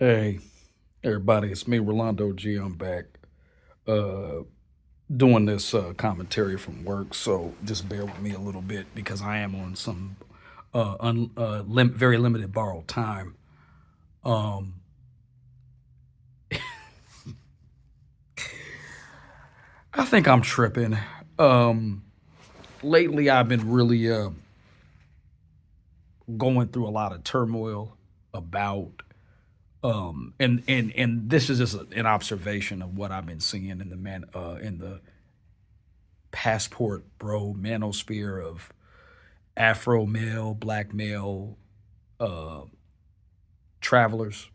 Hey, everybody, it's me, Rolando G. I'm back uh, doing this commentary from work, so just bear with me a little bit because I am on some very limited borrowed time. Um, I think I'm tripping. Um, Lately, I've been really going through a lot of turmoil about, and this is just an observation of what I've been seeing in the passport bro manosphere of Afro male, black male uh, travelers.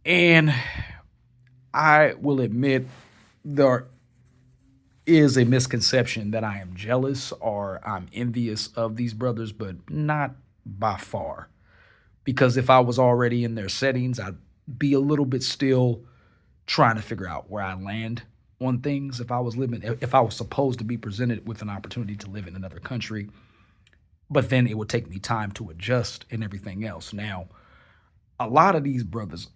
And I will admit there is a misconception that I am jealous or I'm envious of these brothers, but not by far. Because if I was already in their settings, I'd be a little bit still trying to figure out where I land on things. If I was supposed to be presented with an opportunity to live in another country, but then it would take me time to adjust and everything else. Now, a lot of these brothers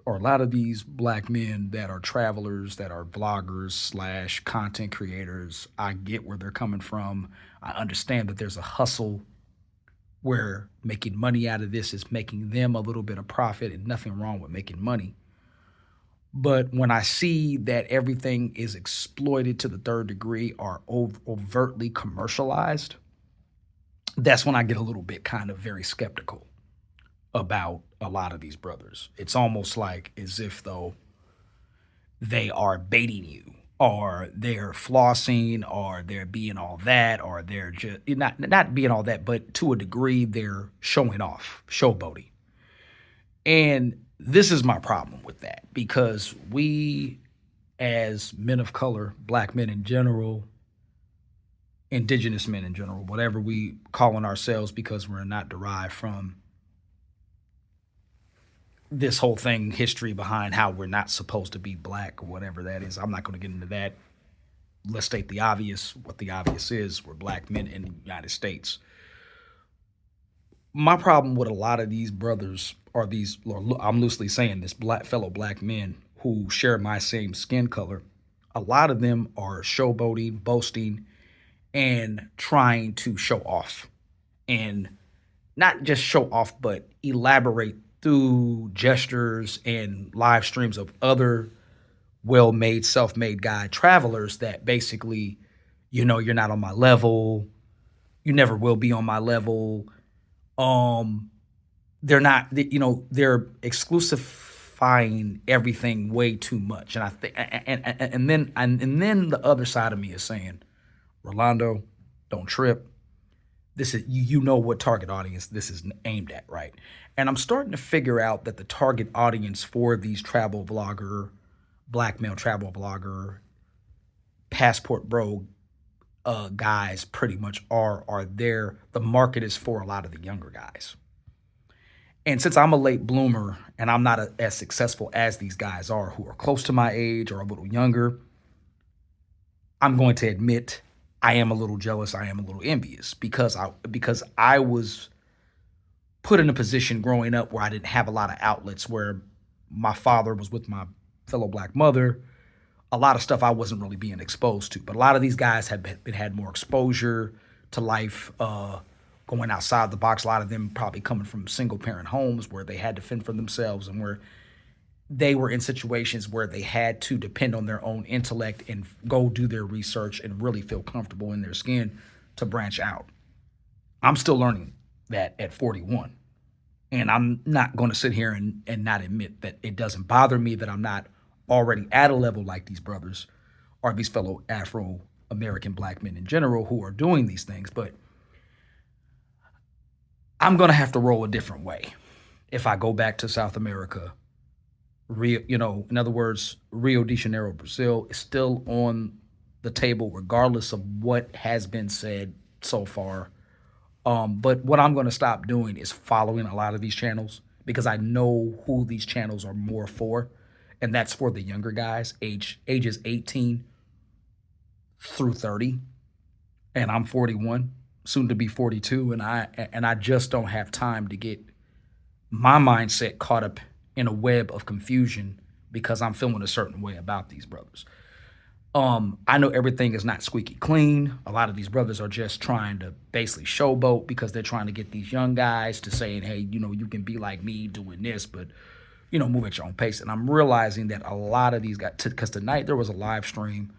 or a lot of these black men that are travelers, that are vloggers slash content creators, I get where they're coming from. I understand that there's a hustle where making money out of this is making them a little bit of profit and nothing wrong with making money. But when I see that everything is exploited to the third degree or overtly commercialized, that's when I get a little bit kind of very skeptical about a lot of these brothers. It's almost like as if though they are baiting you or they're flossing or they're being all that or they're just not being all that, but to a degree they're showing off, showboating. And this is my problem with that because we as men of color, black men in general, indigenous men in general, whatever we calling ourselves because we're not derived from this whole thing, history behind how we're not supposed to be black or whatever that is. I'm not going to get into that. Let's state the obvious. What the obvious is, we're black men in the United States. My problem with a lot of these brothers are these, or I'm loosely saying this, fellow black men who share my same skin color. A lot of them are showboating, boasting, and trying to show off. And not just show off, but elaborate through gestures and live streams of other well-made, self-made guy travelers that basically, you're not on my level, you never will be on my level. Um, they're not, they're exclusifying everything way too much, and I think, and then the other side of me is saying, Rolando, don't trip. This is you know what target audience this is aimed at, right? And I'm starting to figure out that the target audience for these travel vlogger, black male travel vlogger, passport bro guys pretty much are there. The market is for a lot of the younger guys. And since I'm a late bloomer and I'm not as successful as these guys are who are close to my age or a little younger, I'm going to admit I am a little jealous. I am a little envious because I was put in a position growing up where I didn't have a lot of outlets where my father was with my fellow black mother. A lot of stuff I wasn't really being exposed to, but a lot of these guys had more exposure to life, going outside the box. A lot of them probably coming from single parent homes where they had to fend for themselves and where they were in situations where they had to depend on their own intellect and go do their research and really feel comfortable in their skin to branch out. I'm still learning that at 41. And I'm not going to sit here and not admit that it doesn't bother me that I'm not already at a level like these brothers or these fellow Afro American black men in general who are doing these things. But I'm going to have to roll a different way if I go back to South America. In other words, Rio de Janeiro, Brazil is still on the table, regardless of what has been said so far. But what I'm going to stop doing is following a lot of these channels because I know who these channels are more for, and that's for the younger guys, ages 18 through 30, and I'm 41, soon to be 42, and I just don't have time to get my mindset caught up in a web of confusion because I'm feeling a certain way about these brothers. I know everything is not squeaky clean. A lot of these brothers are just trying to basically showboat because they're trying to get these young guys to saying, hey, you can be like me doing this, but, move at your own pace. And I'm realizing that a lot of these guys, because tonight there was a live stream,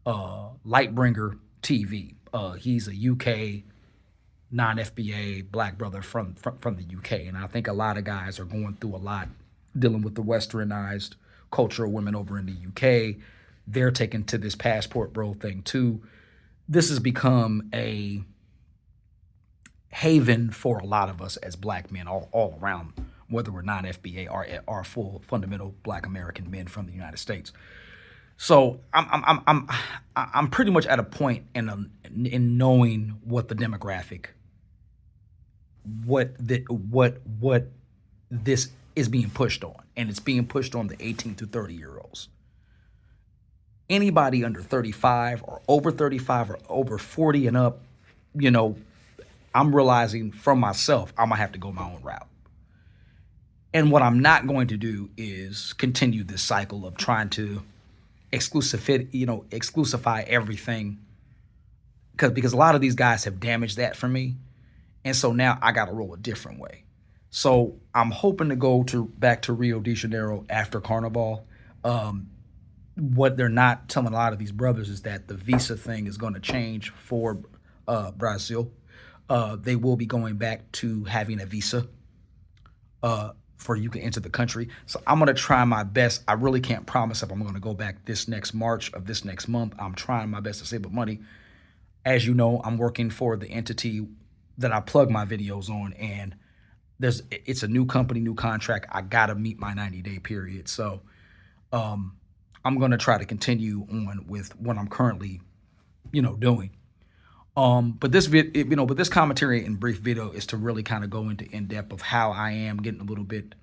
Lightbringer TV. He's a UK non-FBA black brother from the UK. And I think a lot of guys are going through a lot dealing with the westernized culture of women over in the UK. They're taken to this passport bro thing too. This has become a haven for a lot of us as black men all around, whether we're non-FBA or full fundamental black American men from the United States. So I'm pretty much at a point in knowing what the demographic, what this is being pushed on, and it's being pushed on the 18 to 30-year-olds. Anybody under 35 or over 35 or over 40 and up, I'm realizing from myself, I'm gonna have to go my own route. And what I'm not going to do is continue this cycle of trying to exclusify everything, because a lot of these guys have damaged that for me. And so now I got to roll a different way. So I'm hoping to go back to Rio de Janeiro after Carnival. What they're not telling a lot of these brothers is that the visa thing is going to change for Brazil. They will be going back to having a visa for you can enter the country. So I'm going to try my best. I really can't promise if I'm going to go back this next March of this next month. I'm trying my best to save up money. As you know, I'm working for the entity that I plug my videos on, and it's a new company, new contract. I got to meet my 90-day period. So I'm going to try to continue on with what I'm currently, doing. But this commentary and brief video is to really kind of go into in depth of how I am getting a little bit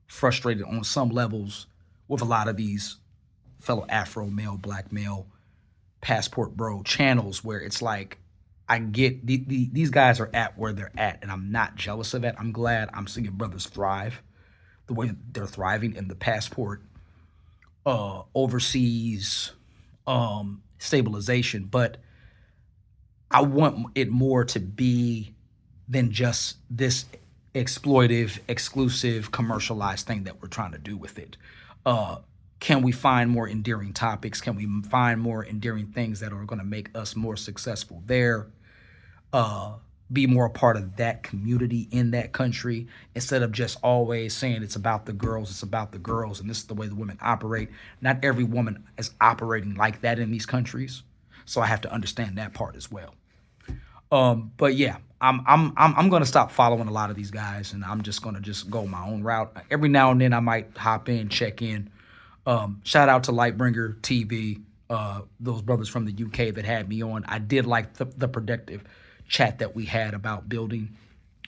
frustrated on some levels with a lot of these fellow Afro male, black male, passport bro channels, where it's like, I get these guys are at where they're at, and I'm not jealous of it. I'm glad I'm seeing brothers thrive the way they're thriving in the passport overseas stabilization. But I want it more to be than just this exploitive, exclusive, commercialized thing that we're trying to do with it. Can we find more endearing topics? Can we find more endearing things that are going to make us more successful there? Be more a part of that community in that country, instead of just always saying it's about the girls, and this is the way the women operate. Not every woman is operating like that in these countries, so I have to understand that part as well. But yeah, I'm gonna stop following a lot of these guys, and I'm just gonna go my own route. Every now and then I might hop in, check in. Shout out to Lightbringer TV, those brothers from the UK that had me on. I did like the productive chat that we had about building.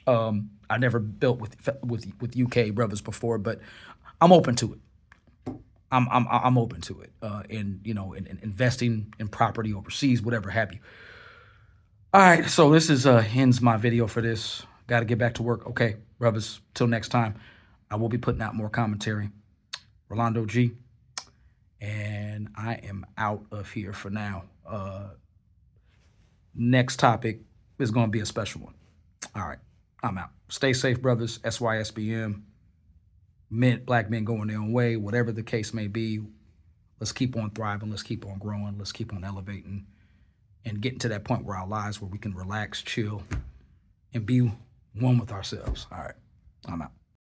I never built with UK brothers before, but I'm open to it. I'm open to it, in investing in property overseas, whatever have you. All right, so this ends my video for this. Got to get back to work. Okay, brothers, till next time. I will be putting out more commentary. Rolando G, and I am out of here for now. Next topic is going to be a special one. All right, I'm out. Stay safe, brothers. SYSBM. Black men going their own way, whatever the case may be. Let's keep on thriving. Let's keep on growing. Let's keep on elevating and getting to that point where our lives, where we can relax, chill, and be one with ourselves. All right, I'm out.